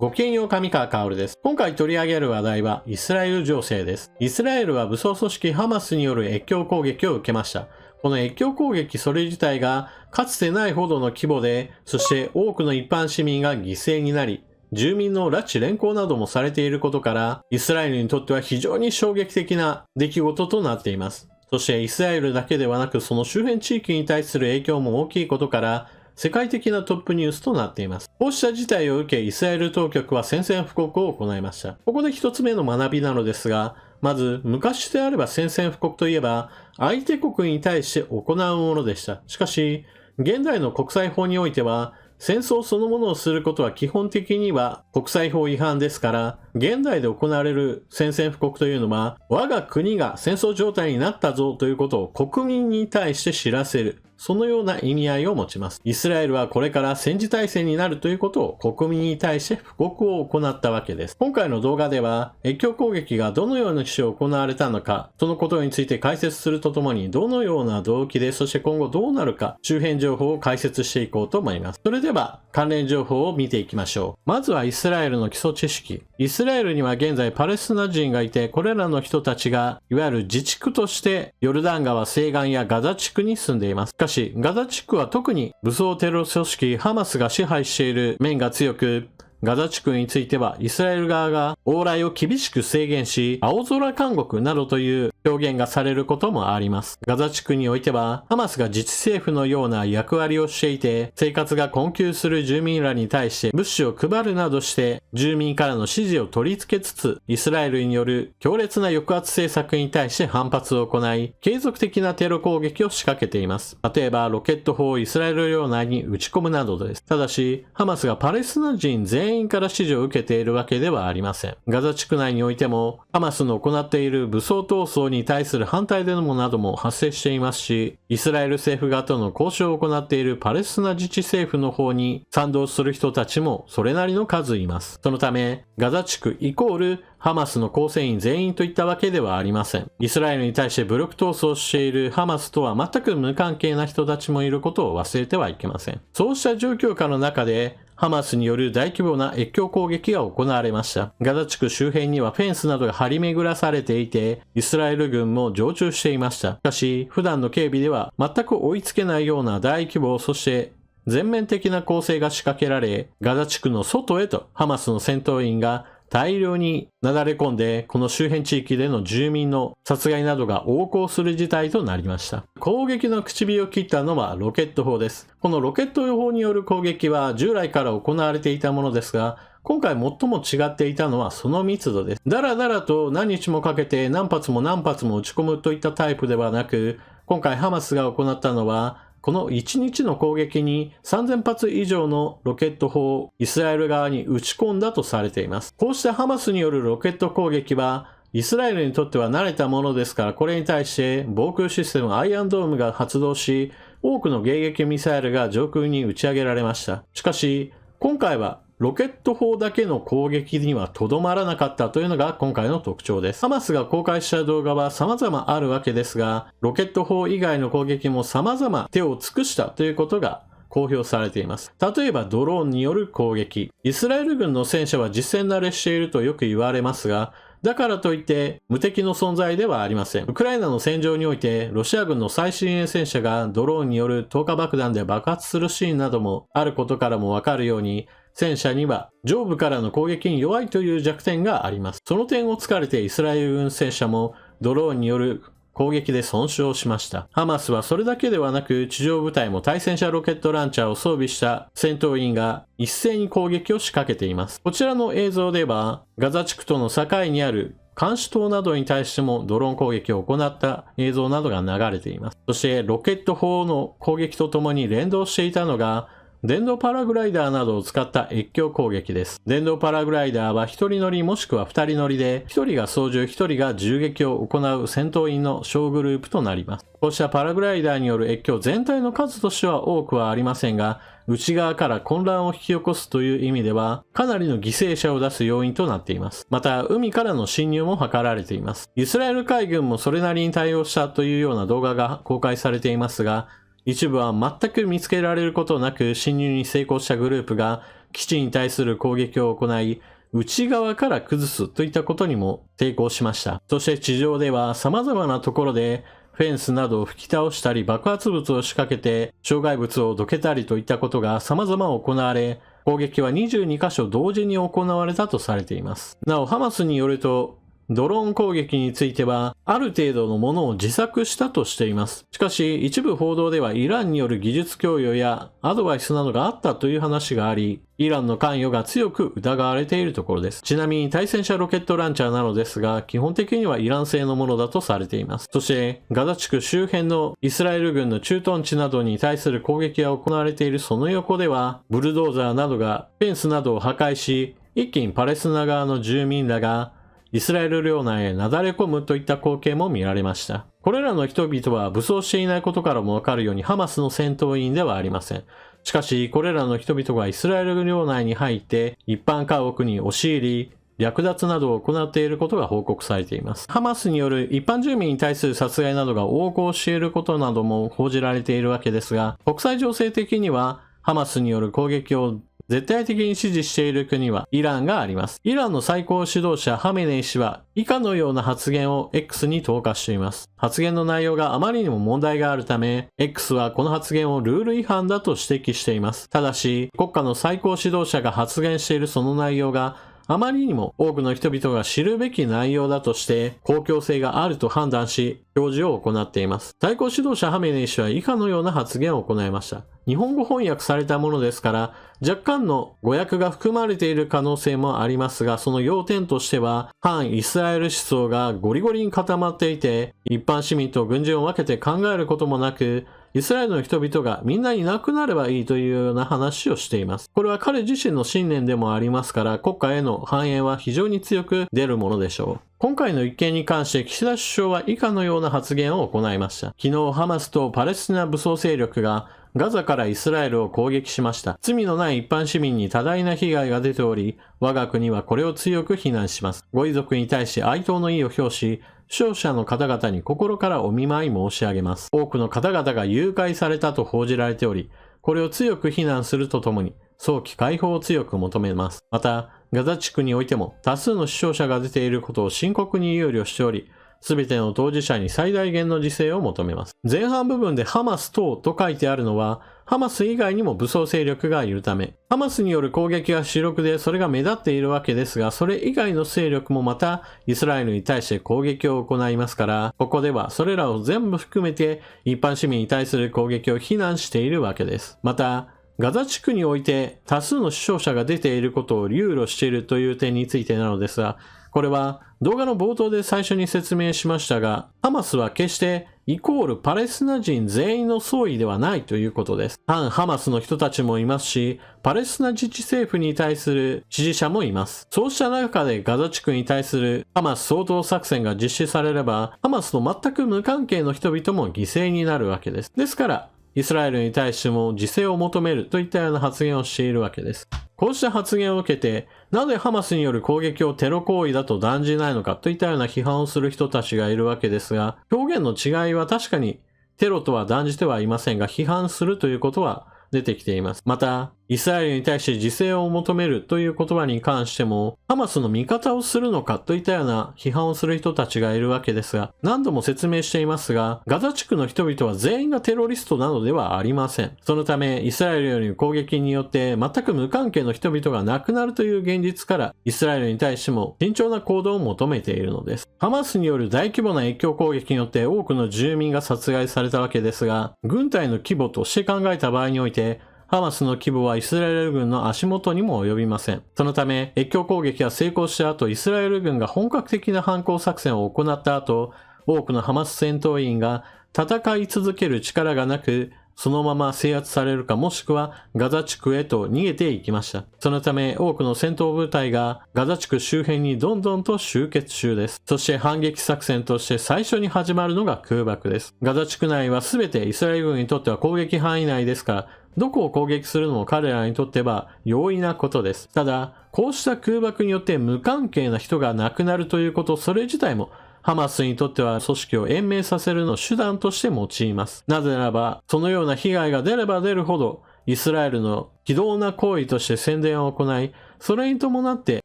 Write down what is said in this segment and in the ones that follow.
ごきげんよう、上川薫です。今回取り上げる話題はイスラエル情勢です。イスラエルは武装組織ハマスによる越境攻撃を受けました。この越境攻撃それ自体がかつてないほどの規模で、そして多くの一般市民が犠牲になり、住民の拉致連行などもされていることから、イスラエルにとっては非常に衝撃的な出来事となっています。そしてイスラエルだけではなく、その周辺地域に対する影響も大きいことから、世界的なトップニュースとなっています。こうした事態を受け、イスラエル当局は宣戦布告を行いました。ここで一つ目の学びなのですが、まず、昔であれば宣戦布告といえば、相手国に対して行うものでした。しかし、現代の国際法においては、戦争そのものをすることは基本的には国際法違反ですから、現代で行われる宣戦布告というのは、我が国が戦争状態になったぞということを国民に対して知らせる。そのような意味合いを持ちます。イスラエルはこれから戦時体制になるということを国民に対して布告を行ったわけです。今回の動画では、越境攻撃がどのようにして行われたのか、そのことについて解説するとともに、どのような動機で、そして今後どうなるか、周辺情報を解説していこうと思います。それでは、関連情報を見ていきましょう。まずはイスラエルの基礎知識。イスラエルには現在パレスチナ人がいて、これらの人たちが、いわゆる自治区として、ヨルダン川西岸やガザ地区に住んでいます。しかし、ガザ地区は特に武装テロ組織ハマスが支配している面が強く、ガザ地区についてはイスラエル側が往来を厳しく制限し、青空監獄などという表現がされることもあります。ガザ地区においては、ハマスが自治政府のような役割をしていて、生活が困窮する住民らに対して物資を配るなどして、住民からの支持を取り付けつつ、イスラエルによる強烈な抑圧政策に対して反発を行い、継続的なテロ攻撃を仕掛けています。例えば、ロケット砲をイスラエル領内に撃ち込むなどです。ただし、ハマスがパレスチナ人全員から支持を受けているわけではありません。ガザ地区内においても、ハマスの行っている武装闘争に対する反対デモなども発生していますし、イスラエル政府側との交渉を行っているパレスチナ自治政府の方に賛同する人たちもそれなりの数います。そのため、ガザ地区イコールハマスの構成員全員といったわけではありません。イスラエルに対して武力闘争しているハマスとは全く無関係な人たちもいることを忘れてはいけません。そうした状況下の中で、ハマスによる大規模な越境攻撃が行われました。ガザ地区周辺にはフェンスなどが張り巡らされていて、イスラエル軍も常駐していました。しかし、普段の警備では全く追いつけないような大規模、そして全面的な攻勢が仕掛けられ、ガザ地区の外へとハマスの戦闘員が大量になだれ込んで、この周辺地域での住民の殺害などが横行する事態となりました。攻撃の口火を切ったのはロケット砲です。このロケット砲による攻撃は従来から行われていたものですが、今回最も違っていたのはその密度です。だらだらと何日もかけて何発も何発も撃ち込むといったタイプではなく、今回ハマスが行ったのは、この1日の攻撃に3000発以上のロケット砲をイスラエル側に撃ち込んだとされています。こうしたハマスによるロケット攻撃は、イスラエルにとっては慣れたものですから、これに対して防空システムアイアンドームが発動し、多くの迎撃ミサイルが上空に打ち上げられました。しかし、今回はロケット砲だけの攻撃にはとどまらなかったというのが今回の特徴です。ハマスが公開した動画は様々あるわけですが、ロケット砲以外の攻撃も様々手を尽くしたということが公表されています。例えばドローンによる攻撃。イスラエル軍の戦車は実戦慣れしているとよく言われますが、だからといって無敵の存在ではありません。ウクライナの戦場においてロシア軍の最新鋭戦車がドローンによる投下爆弾で爆発するシーンなどもあることからもわかるように、戦車には上部からの攻撃に弱いという弱点があります。その点を突かれてイスラエル軍戦車もドローンによる攻撃で損傷しました。ハマスはそれだけではなく地上部隊も対戦車ロケットランチャーを装備した戦闘員が一斉に攻撃を仕掛けています。こちらの映像ではガザ地区との境にある監視塔などに対してもドローン攻撃を行った映像などが流れています。そしてロケット砲の攻撃とともに連動していたのが電動パラグライダーなどを使った越境攻撃です。電動パラグライダーは一人乗りもしくは二人乗りで、一人が操縦、一人が銃撃を行う戦闘員の小グループとなります。こうしたパラグライダーによる越境全体の数としては多くはありませんが、内側から混乱を引き起こすという意味では、かなりの犠牲者を出す要因となっています。また、海からの侵入も図られています。イスラエル海軍もそれなりに対応したというような動画が公開されていますが、一部は全く見つけられることなく侵入に成功したグループが基地に対する攻撃を行い、内側から崩すといったことにも抵抗しました。そして地上では様々なところでフェンスなどを吹き倒したり爆発物を仕掛けて障害物をどけたりといったことが様々行われ、攻撃は22カ所同時に行われたとされています。なお、ハマスによると、ドローン攻撃については、ある程度のものを自作したとしています。しかし、一部報道ではイランによる技術供与やアドバイスなどがあったという話があり、イランの関与が強く疑われているところです。ちなみに対戦車ロケットランチャーなのですが、基本的にはイラン製のものだとされています。そして、ガザ地区周辺のイスラエル軍の駐屯地などに対する攻撃が行われているその横では、ブルドーザーなどがフェンスなどを破壊し、一気にパレスチナ側の住民らがイスラエル領内へなだれ込むといった光景も見られました。これらの人々は武装していないことからもわかるようにハマスの戦闘員ではありません。しかし、これらの人々がイスラエル領内に入って一般家屋に押し入り、略奪などを行っていることが報告されています。ハマスによる一般住民に対する殺害などが横行していることなども報じられているわけですが、国際情勢的にはハマスによる攻撃を絶対的に支持している国はイランがあります。イランの最高指導者ハメネイ氏は以下のような発言を X に投下しています。発言の内容があまりにも問題があるため、X はこの発言をルール違反だと指摘しています。ただし、国家の最高指導者が発言しているその内容があまりにも多くの人々が知るべき内容だとして公共性があると判断し表示を行っています。最高指導者ハメネイ氏は以下のような発言を行いました。日本語翻訳されたものですから若干の誤訳が含まれている可能性もありますが、その要点としては反イスラエル思想がゴリゴリに固まっていて、一般市民と軍人を分けて考えることもなく、イスラエルの人々がみんないなくなればいいというような話をしています。これは彼自身の信念でもありますから、国家への反映は非常に強く出るものでしょう。今回の一件に関して岸田首相は以下のような発言を行いました。昨日ハマスとパレスチナ武装勢力がガザからイスラエルを攻撃しました。罪のない一般市民に多大な被害が出ており、我が国はこれを強く非難します。ご遺族に対し哀悼の意を表し、負傷者の方々に心からお見舞い申し上げます。多くの方々が誘拐されたと報じられており、これを強く非難するとともに、早期解放を強く求めます。また、ガザ地区においても多数の死傷者が出ていることを深刻に憂慮しており、すべての当事者に最大限の自制を求めます。前半部分でハマス等と書いてあるのは、ハマス以外にも武装勢力がいるため、ハマスによる攻撃が主力でそれが目立っているわけですが、それ以外の勢力もまたイスラエルに対して攻撃を行いますから、ここではそれらを全部含めて一般市民に対する攻撃を非難しているわけです。また、ガザ地区において多数の死傷者が出ていることを憂慮しているという点についてなのですが、これは動画の冒頭で最初に説明しましたが、ハマスは決してイコールパレスチナ人全員の総意ではないということです。反ハマスの人たちもいますし、パレスチナ自治政府に対する支持者もいます。そうした中でガザ地区に対するハマス掃討作戦が実施されれば、ハマスと全く無関係の人々も犠牲になるわけです。ですから、イスラエルに対しても自制を求めるといったような発言をしているわけです。こうした発言を受けて、なぜハマスによる攻撃をテロ行為だと断じないのかといったような批判をする人たちがいるわけですが、表現の違いは確かにテロとは断じてはいませんが、批判するということは出てきています。また、イスラエルに対して自制を求めるという言葉に関しても、ハマスの味方をするのかといったような批判をする人たちがいるわけですが、何度も説明していますが、ガザ地区の人々は全員がテロリストなのではありません。そのため、イスラエルによる攻撃によって全く無関係の人々が亡くなるという現実から、イスラエルに対しても慎重な行動を求めているのです。ハマスによる大規模な越境攻撃によって多くの住民が殺害されたわけですが、軍隊の規模として考えた場合において、ハマスの規模はイスラエル軍の足元にも及びません。そのため、越境攻撃が成功した後、イスラエル軍が本格的な反攻作戦を行った後、多くのハマス戦闘員が戦い続ける力がなく、そのまま制圧されるかもしくはガザ地区へと逃げていきました。そのため多くの戦闘部隊がガザ地区周辺にどんどんと集結中です。そして反撃作戦として最初に始まるのが空爆です。ガザ地区内は全てイスラエル軍にとっては攻撃範囲内ですから、どこを攻撃するのも彼らにとっては容易なことです。ただ、こうした空爆によって無関係な人が亡くなるということ、それ自体もハマスにとっては組織を延命させるのを手段として用います。なぜならば、そのような被害が出れば出るほど、イスラエルの非道な行為として宣伝を行い、それに伴って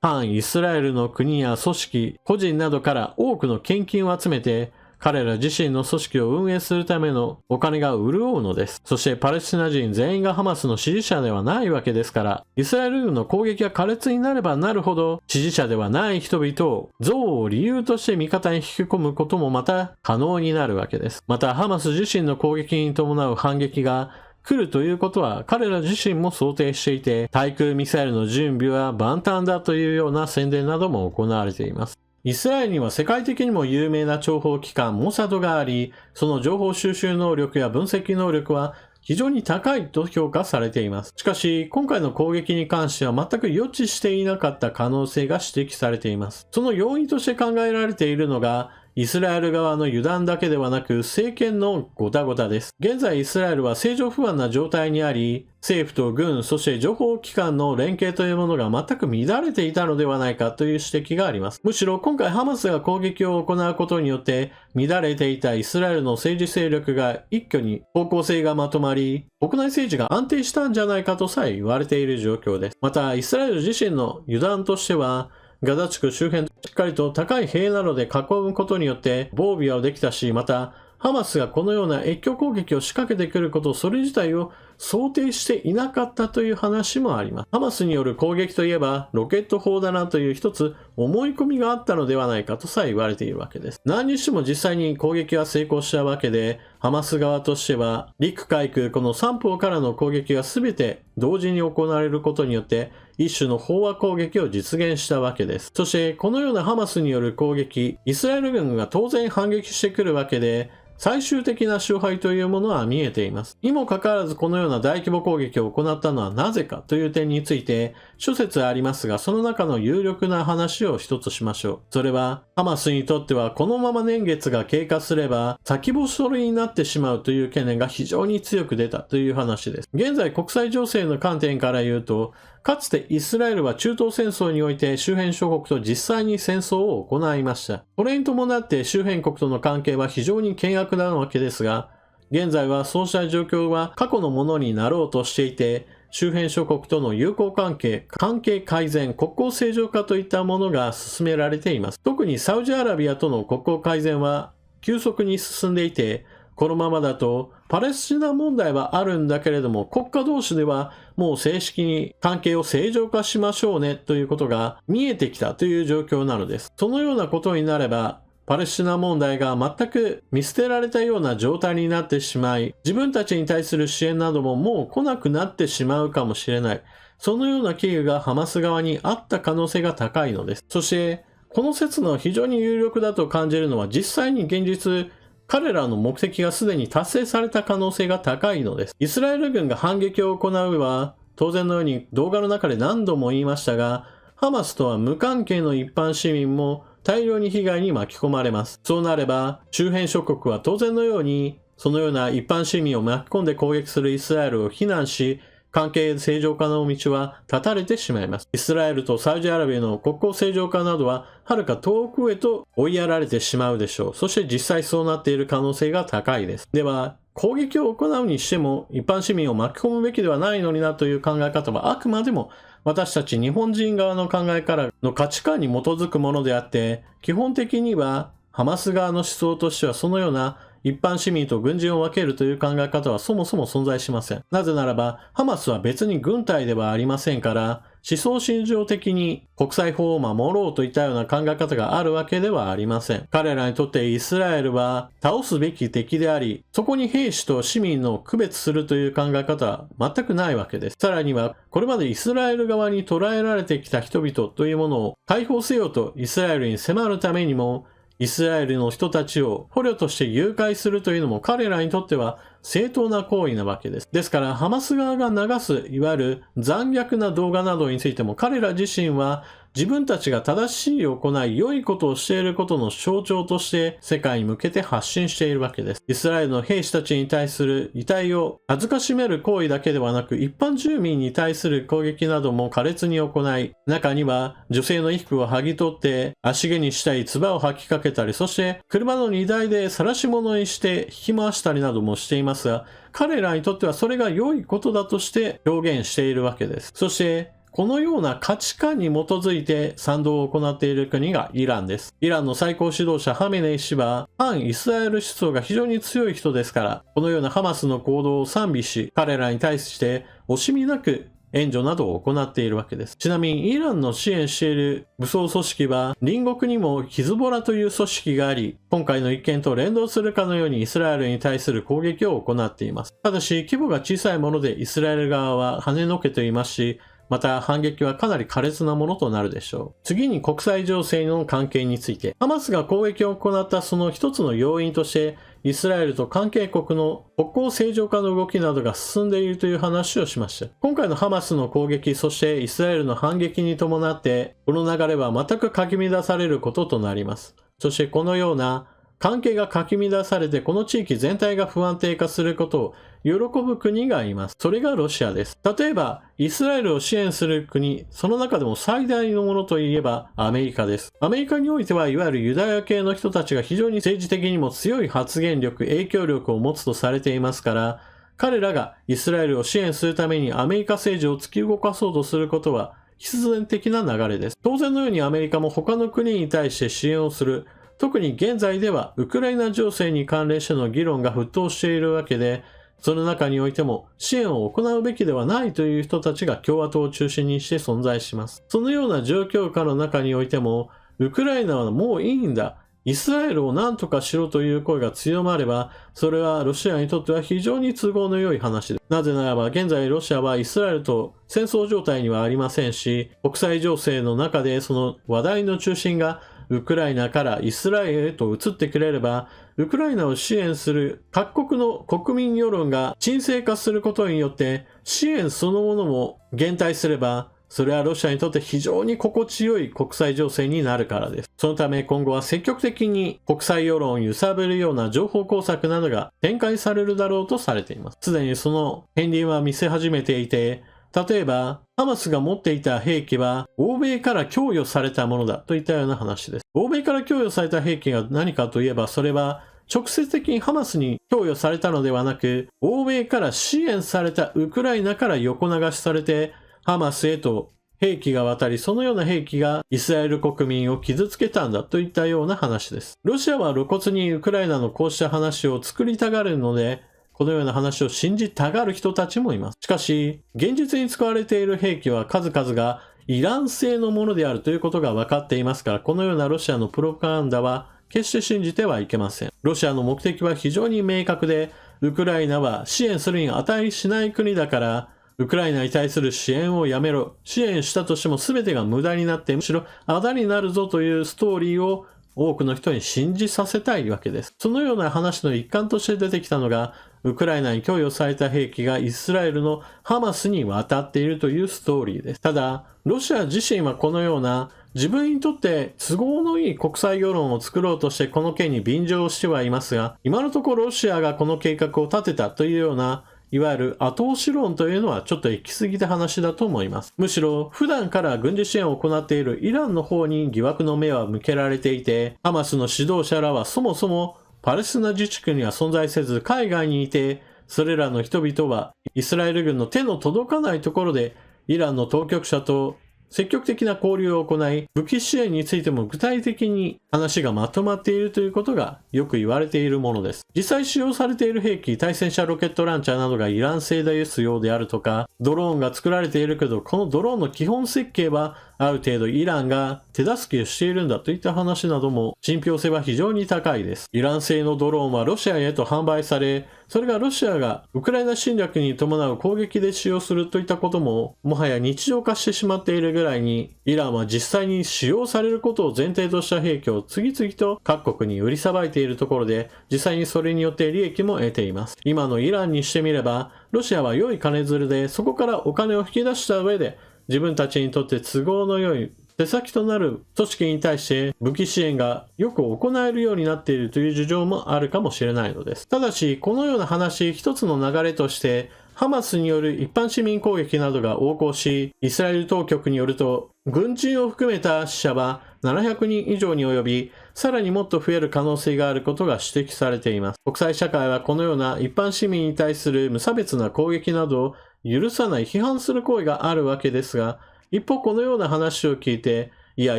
反イスラエルの国や組織、個人などから多くの献金を集めて、彼ら自身の組織を運営するためのお金が潤うのです。そしてパレスチナ人全員がハマスの支持者ではないわけですから、イスラエル軍の攻撃が苛烈になればなるほど、支持者ではない人々を憎悪を理由として味方に引き込むこともまた可能になるわけです。またハマス自身の攻撃に伴う反撃が来るということは彼ら自身も想定していて、対空ミサイルの準備は万端だというような宣伝なども行われています。イスラエルには世界的にも有名な諜報機関モサドがあり、その情報収集能力や分析能力は非常に高いと評価されています。しかし、今回の攻撃に関しては全く予知していなかった可能性が指摘されています。その要因として考えられているのが、イスラエル側の油断だけではなく政権のごたごたです。現在イスラエルは政情不安な状態にあり、政府と軍、そして情報機関の連携というものが全く乱れていたのではないかという指摘があります。むしろ今回ハマスが攻撃を行うことによって乱れていたイスラエルの政治勢力が一挙に方向性がまとまり、国内政治が安定したんじゃないかとさえ言われている状況です。またイスラエル自身の油断としては、ガザ地区周辺しっかりと高い塀などで囲むことによって防備はできたし、またハマスがこのような越境攻撃を仕掛けてくること、それ自体を想定していなかったという話もあります。ハマスによる攻撃といえばロケット砲だなという一つ思い込みがあったのではないかとさえ言われているわけです。何にしても実際に攻撃は成功したわけで、ハマス側としては陸海空この3方からの攻撃が全て同時に行われることによって一種の飽和攻撃を実現したわけです。そしてこのようなハマスによる攻撃、イスラエル軍が当然反撃してくるわけで、最終的な勝敗というものは見えています。にもかかわらずこのような大規模攻撃を行ったのはなぜかという点について諸説ありますが、その中の有力な話を一つしましょう。それはハマスにとってはこのまま年月が経過すれば先細りになってしまうという懸念が非常に強く出たという話です。現在国際情勢の観点から言うと、かつてイスラエルは中東戦争において周辺諸国と実際に戦争を行いました。これに伴って周辺国との関係は非常に険悪なわけですが、現在はそうした状況は過去のものになろうとしていて、周辺諸国との友好関係改善、国交正常化といったものが進められています。特にサウジアラビアとの国交改善は急速に進んでいて、このままだとパレスチナ問題はあるんだけれども、国家同士ではもう正式に関係を正常化しましょうねということが見えてきたという状況なのです。そのようなことになれば、パレスチナ問題が全く見捨てられたような状態になってしまい、自分たちに対する支援などももう来なくなってしまうかもしれない。そのような危惧がハマス側にあった可能性が高いのです。そして、この説の非常に有力だと感じるのは、実際に現実、彼らの目的がすでに達成された可能性が高いのです。イスラエル軍が反撃を行うは、当然のように動画の中で何度も言いましたが、ハマスとは無関係の一般市民も大量に被害に巻き込まれます。そうなれば、周辺諸国は当然のように、そのような一般市民を巻き込んで攻撃するイスラエルを非難し、関係正常化の道は断たれてしまいます。イスラエルとサウジアラビアの国交正常化などは遥か遠くへと追いやられてしまうでしょう。そして実際そうなっている可能性が高いです。では、攻撃を行うにしても一般市民を巻き込むべきではないのになという考え方はあくまでも私たち日本人側の考えからの価値観に基づくものであって、基本的にはハマス側の思想としてはそのような一般市民と軍人を分けるという考え方はそもそも存在しません。なぜならば、ハマスは別に軍隊ではありませんから、思想信条的に国際法を守ろうといったような考え方があるわけではありません。彼らにとってイスラエルは倒すべき敵であり、そこに兵士と市民の区別するという考え方は全くないわけです。さらには、これまでイスラエル側に捕らえられてきた人々というものを解放せよとイスラエルに迫るためにも、イスラエルの人たちを捕虜として誘拐するというのも彼らにとっては正当な行為なわけです。ですからハマス側が流すいわゆる残虐な動画などについても彼ら自身は自分たちが正しい行い、良いことをしていることの象徴として世界に向けて発信しているわけです。イスラエルの兵士たちに対する遺体を恥ずかしめる行為だけではなく、一般住民に対する攻撃なども苛烈に行い、中には女性の衣服を剥ぎ取って足毛にしたり唾を吐きかけたり、そして車の荷台で晒し物にして引き回したりなどもしていますが、彼らにとってはそれが良いことだとして表現しているわけです。そしてこのような価値観に基づいて賛同を行っている国がイランです。イランの最高指導者ハメネイ師は反イスラエル思想が非常に強い人ですから、このようなハマスの行動を賛美し、彼らに対して惜しみなく援助などを行っているわけです。ちなみにイランの支援している武装組織は隣国にもヒズボラという組織があり、今回の一件と連動するかのようにイスラエルに対する攻撃を行っています。ただし規模が小さいものでイスラエル側は跳ねのけていますし、また反撃はかなり苛烈なものとなるでしょう。次に国際情勢の関係について。ハマスが攻撃を行ったその一つの要因として、イスラエルと関係国の国交正常化の動きなどが進んでいるという話をしました。今回のハマスの攻撃、そしてイスラエルの反撃に伴って、この流れは全くかき乱されることとなります。そしてこのような関係がかき乱されてこの地域全体が不安定化することを喜ぶ国がいます。それがロシアです。例えば、イスラエルを支援する国、その中でも最大のものといえばアメリカです。アメリカにおいてはいわゆるユダヤ系の人たちが非常に政治的にも強い発言力、影響力を持つとされていますから、彼らがイスラエルを支援するためにアメリカ政治を突き動かそうとすることは必然的な流れです。当然のようにアメリカも他の国に対して支援をする。特に現在ではウクライナ情勢に関連しての議論が沸騰しているわけで、その中においても支援を行うべきではないという人たちが共和党を中心にして存在します。そのような状況下の中においても、ウクライナはもういいんだ。イスラエルを何とかしろという声が強まれば、それはロシアにとっては非常に都合の良い話です。なぜならば、現在ロシアはイスラエルと戦争状態にはありませんし、国際情勢の中でその話題の中心がウクライナからイスラエルへと移ってくれれば、ウクライナを支援する各国の国民世論が沈静化することによって、支援そのものも減退すれば、それはロシアにとって非常に心地よい国際情勢になるからです。そのため今後は積極的に国際世論を揺さぶるような情報工作などが展開されるだろうとされています。すでにその片鱗は見せ始めていて、例えば、ハマスが持っていた兵器は欧米から供与されたものだといったような話です。欧米から供与された兵器が何かといえば、それは直接的にハマスに供与されたのではなく、欧米から支援されたウクライナから横流しされて、ハマスへと兵器が渡り、そのような兵器がイスラエル国民を傷つけたんだといったような話です。ロシアは露骨にウクライナのこうした話を作りたがるので、このような話を信じたがる人たちもいます。しかし、現実に使われている兵器は数々がイラン製のものであるということが分かっていますから、このようなロシアのプロパガンダは決して信じてはいけません。ロシアの目的は非常に明確で、ウクライナは支援するに値しない国だから、ウクライナに対する支援をやめろ。支援したとしても全てが無駄になって、むしろあだになるぞというストーリーを多くの人に信じさせたいわけです。そのような話の一環として出てきたのが、ウクライナに供与された兵器がイスラエルのハマスに渡っているというストーリーです。ただ、ロシア自身はこのような自分にとって都合のいい国際世論を作ろうとしてこの件に便乗してはいますが、今のところロシアがこの計画を立てたというようないわゆる後押し論というのはちょっと行き過ぎた話だと思います。むしろ普段から軍事支援を行っているイランの方に疑惑の目は向けられていて、ハマスの指導者らはそもそもパレスチナ自治区には存在せず海外にいて、それらの人々はイスラエル軍の手の届かないところでイランの当局者と積極的な交流を行い、武器支援についても具体的に話がまとまっているということがよく言われているものです。実際使用されている兵器、対戦車ロケットランチャーなどがイラン製ですようであるとか、ドローンが作られているけど、このドローンの基本設計はある程度イランが手助けをしているんだといった話なども信憑性は非常に高いです。イラン製のドローンはロシアへと販売され、それがロシアがウクライナ侵略に伴う攻撃で使用するといったことももはや日常化してしまっているぐらいに、イランは実際に使用されることを前提とした兵器を次々と各国に売りさばいているところで、実際にそれによって利益も得ています。今のイランにしてみれば、ロシアは良い金づるでそこからお金を引き出した上で、自分たちにとって都合の良い手先となる組織に対して武器支援がよく行えるようになっているという事情もあるかもしれないのです。ただし、このような話一つの流れとして、ハマスによる一般市民攻撃などが横行し、イスラエル当局によると、軍人を含めた死者は700人以上に及び、さらにもっと増える可能性があることが指摘されています。国際社会はこのような一般市民に対する無差別な攻撃などを許さない、批判する行為があるわけですが、一方このような話を聞いて、いや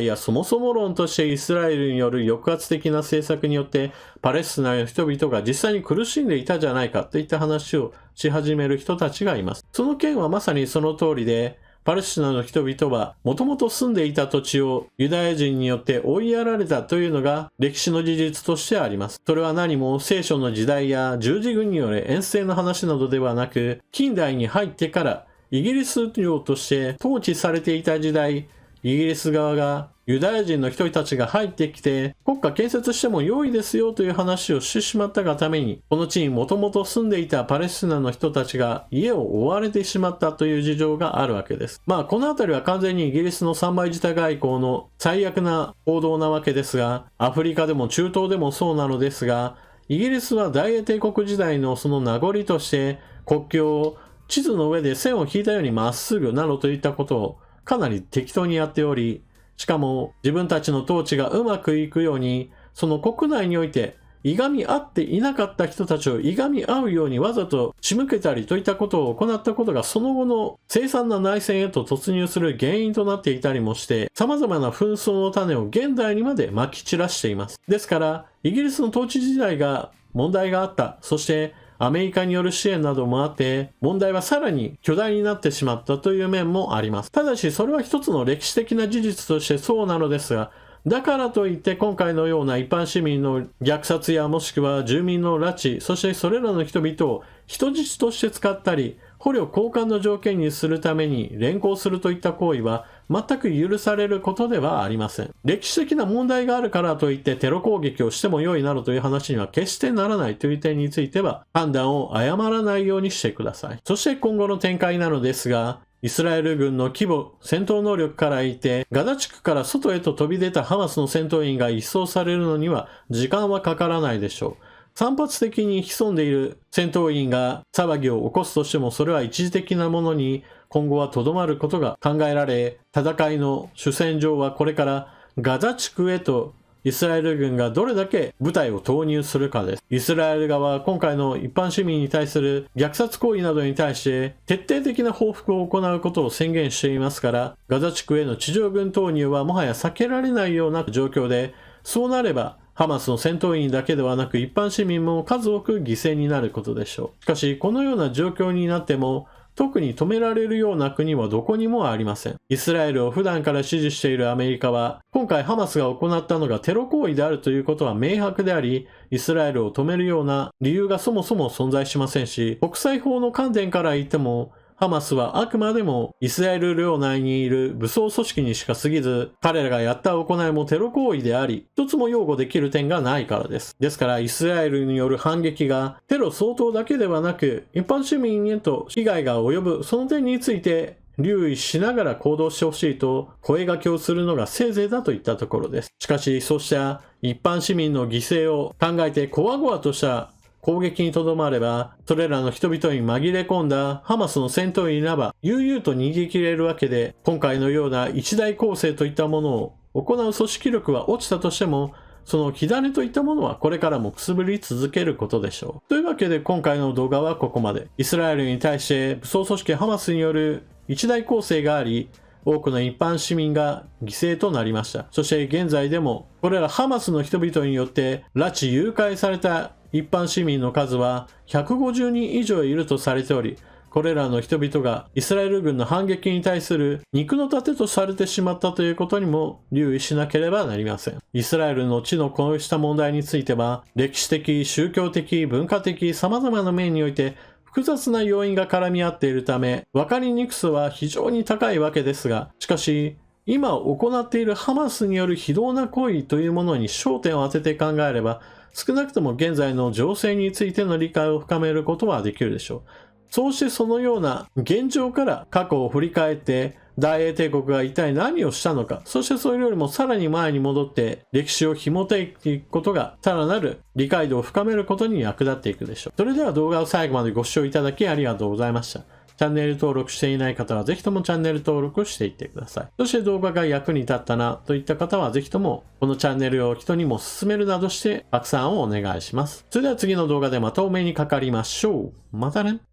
いや、そもそも論としてイスラエルによる抑圧的な政策によってパレスチナの人々が実際に苦しんでいたじゃないかといった話をし始める人たちがいます。その件はまさにその通りで、パレスチナの人々はもともと住んでいた土地をユダヤ人によって追いやられたというのが歴史の事実としてあります。それは何も聖書の時代や十字軍による遠征の話などではなく、近代に入ってからイギリス領として統治されていた時代、イギリス側がユダヤ人の人たちが入ってきて国家建設しても良いですよという話をしてしまったがために、この地にもともと住んでいたパレスチナの人たちが家を追われてしまったという事情があるわけです。このあたりは完全にイギリスの三枚舌外交の最悪な行動なわけですが、アフリカでも中東でもそうなのですが、イギリスは大英帝国時代のその名残として国境を地図の上で線を引いたようにまっすぐなどといったことをかなり適当にやっており、しかも自分たちの統治がうまくいくように、その国内においていがみ合っていなかった人たちをいがみ合うようにわざと仕向けたりといったことを行ったことが、その後の凄惨な内戦へと突入する原因となっていたりもして、様々な紛争の種を現代にまで撒き散らしています。ですから、イギリスの統治時代が問題があった。そしてアメリカによる支援などもあって、問題はさらに巨大になってしまったという面もあります。ただし、それは一つの歴史的な事実としてそうなのですが、だからといって今回のような一般市民の虐殺やもしくは住民の拉致、そしてそれらの人々を人質として使ったり、捕虜交換の条件にするために連行するといった行為は全く許されることではありません。歴史的な問題があるからといってテロ攻撃をしても良いなどという話には決してならないという点については判断を誤らないようにしてください。そして今後の展開なのですが、イスラエル軍の規模、戦闘能力からいて、ガザ地区から外へと飛び出たハマスの戦闘員が一掃されるのには時間はかからないでしょう。散発的に潜んでいる戦闘員が騒ぎを起こすとしても、それは一時的なものに今後はとどまることが考えられ、戦いの主戦場はこれからガザ地区へとイスラエル軍がどれだけ部隊を投入するかです。イスラエル側は今回の一般市民に対する虐殺行為などに対して徹底的な報復を行うことを宣言していますから、ガザ地区への地上軍投入はもはや避けられないような状況で、そうなればハマスの戦闘員だけではなく一般市民も数多く犠牲になることでしょう。しかしこのような状況になっても特に止められるような国はどこにもありません。イスラエルを普段から支持しているアメリカは、今回ハマスが行ったのがテロ行為であるということは明白であり、イスラエルを止めるような理由がそもそも存在しませんし、国際法の観点から言っても、ハマスはあくまでもイスラエル領内にいる武装組織にしか過ぎず、彼らがやった行いもテロ行為であり、一つも擁護できる点がないからです。ですからイスラエルによる反撃がテロ相当だけではなく、一般市民へと被害が及ぶ、その点について留意しながら行動してほしいと声掛けをするのがせいぜいだといったところです。しかしそうした一般市民の犠牲を考えてこわごわとした攻撃にとどまれば、それらの人々に紛れ込んだハマスの戦闘員らは悠々と逃げ切れるわけで、今回のような一大攻勢といったものを行う組織力は落ちたとしても、その火種といったものはこれからもくすぶり続けることでしょう。というわけで今回の動画はここまで。イスラエルに対して武装組織ハマスによる一大攻勢があり、多くの一般市民が犠牲となりました。そして現在でもこれらハマスの人々によって拉致誘拐された一般市民の数は150人以上いるとされており、これらの人々がイスラエル軍の反撃に対する肉の盾とされてしまったということにも留意しなければなりません。イスラエルの地のこうした問題については、歴史的、宗教的、文化的、様々な面において複雑な要因が絡み合っているため、分かりにくさは非常に高いわけですが、しかし、今行っているハマスによる非道な行為というものに焦点を当てて考えれば、少なくとも現在の情勢についての理解を深めることはできるでしょう。そうしてそのような現状から過去を振り返って、大英帝国が一体何をしたのか、そしてそれよりもさらに前に戻って歴史を紐解いていくことがさらなる理解度を深めることに役立っていくでしょう。それでは動画を最後までご視聴いただきありがとうございました。チャンネル登録していない方はぜひともチャンネル登録していってください。そして動画が役に立ったなといった方はぜひともこのチャンネルを人にも勧めるなどして拡散をお願いします。それでは次の動画でまたお目にかかりましょう。またね。